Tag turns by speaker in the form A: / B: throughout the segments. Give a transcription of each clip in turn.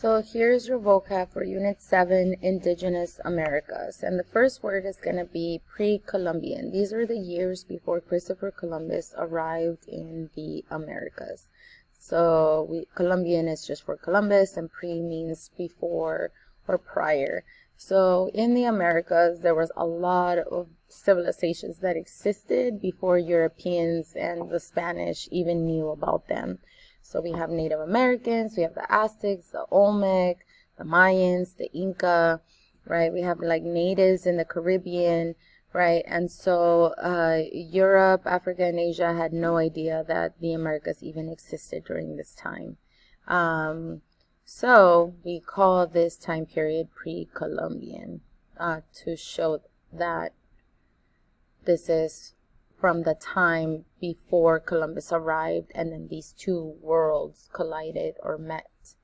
A: So here's your vocab for Unit 7, Indigenous Americas. And the first word is going to be pre-Columbian. These are the years before Christopher Columbus arrived in the Americas. So Columbian is just for Columbus, and pre means before or prior. So in the Americas, there was a lot of civilizations that existed before Europeans and the Spanish even knew about them. So we have Native Americans, we have the Aztecs, the Olmec, the Mayans, the Inca, right? We have like natives in the Caribbean, right? And so Europe, Africa, and Asia had no idea that the Americas even existed during this time. So we call this time period pre-Columbian to show that this is from the time before Columbus arrived and then these two worlds collided or met.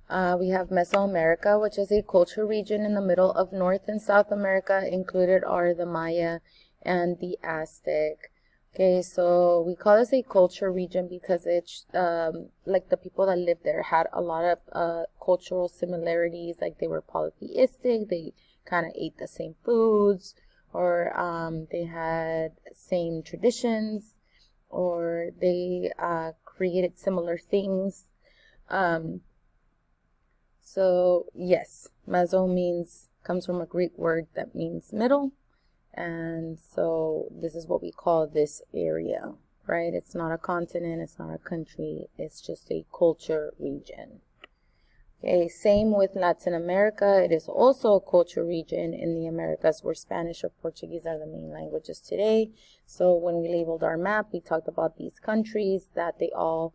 A: We have Mesoamerica, which is a culture region in the middle of North and South America. Included are the Maya and the Aztec. Okay, so we call this a culture region because it's like the people that lived there had a lot of cultural similarities, like they were polytheistic, they kind of ate the same foods, or they had same traditions, or they created similar things. So yes, Meso comes from a Greek word that means middle, and so this is what we call this area, right? It's not a continent, it's not a country, it's just a culture region. Okay, same with Latin America. It is also a culture region in the Americas where Spanish or Portuguese are the main languages today. So when we labeled our map, we talked about these countries that they all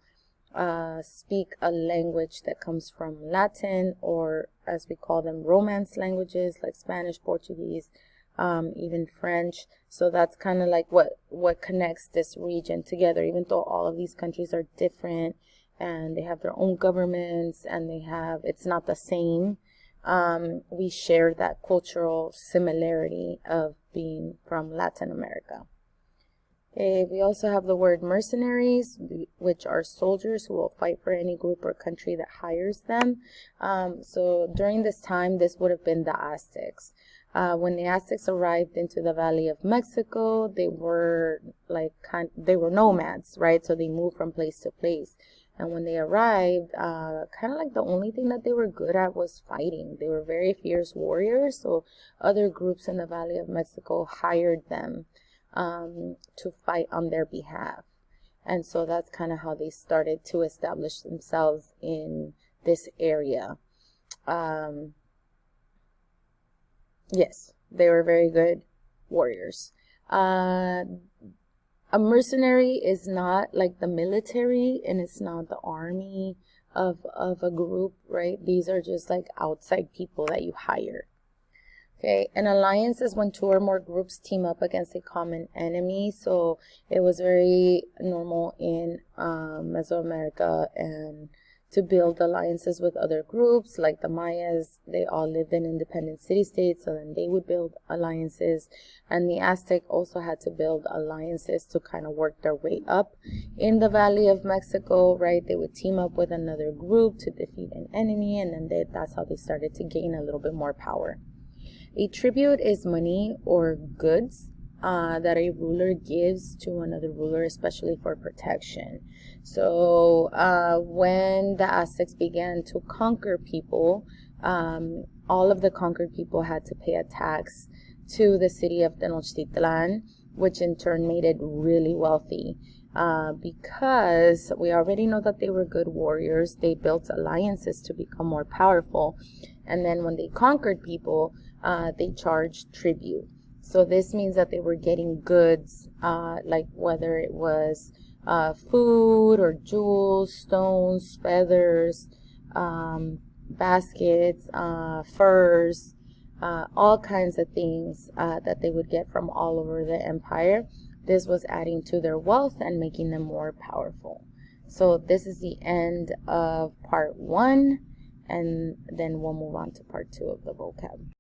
A: speak a language that comes from Latin, or as we call them, Romance languages like Spanish, Portuguese, even French. So that's kind of like what connects this region together, even though all of these countries are different and they have their own governments and it's not the same. We share that cultural similarity of being from Latin America. Okay, we also have the word mercenaries, which are soldiers who will fight for any group or country that hires them. So during this time, this would have been the Aztecs. When the Aztecs arrived into the Valley of Mexico, they were nomads, right? So they moved from place to place. And when they arrived, kind of like the only thing that they were good at was fighting. They were very fierce warriors, so other groups in the Valley of Mexico hired them to fight on their behalf. And so that's kind of how they started to establish themselves in this area. Yes, they were very good warriors. A mercenary is not like the military, and it's not the army of a group, right? These are just like outside people that you hire. Okay, an alliance is when two or more groups team up against a common enemy. So it was very normal in Mesoamerica and to build alliances with other groups, like the Mayas. They all lived in independent city-states, so then they would build alliances. And the Aztec also had to build alliances to kind of work their way up in the Valley of Mexico, right? They would team up with another group to defeat an enemy, and then that's how they started to gain a little bit more power. A tribute is money or goods that a ruler gives to another ruler, especially for protection. So when the Aztecs began to conquer people, all of the conquered people had to pay a tax to the city of Tenochtitlan, which in turn made it really wealthy. Because we already know that they were good warriors, they built alliances to become more powerful. And then when they conquered people, they charged tribute. So this means that they were getting goods, like whether it was food or jewels, stones, feathers, baskets, furs, all kinds of things that they would get from all over the empire. This was adding to their wealth and making them more powerful. So this is the end of part 1, and then we'll move on to part 2 of the vocab.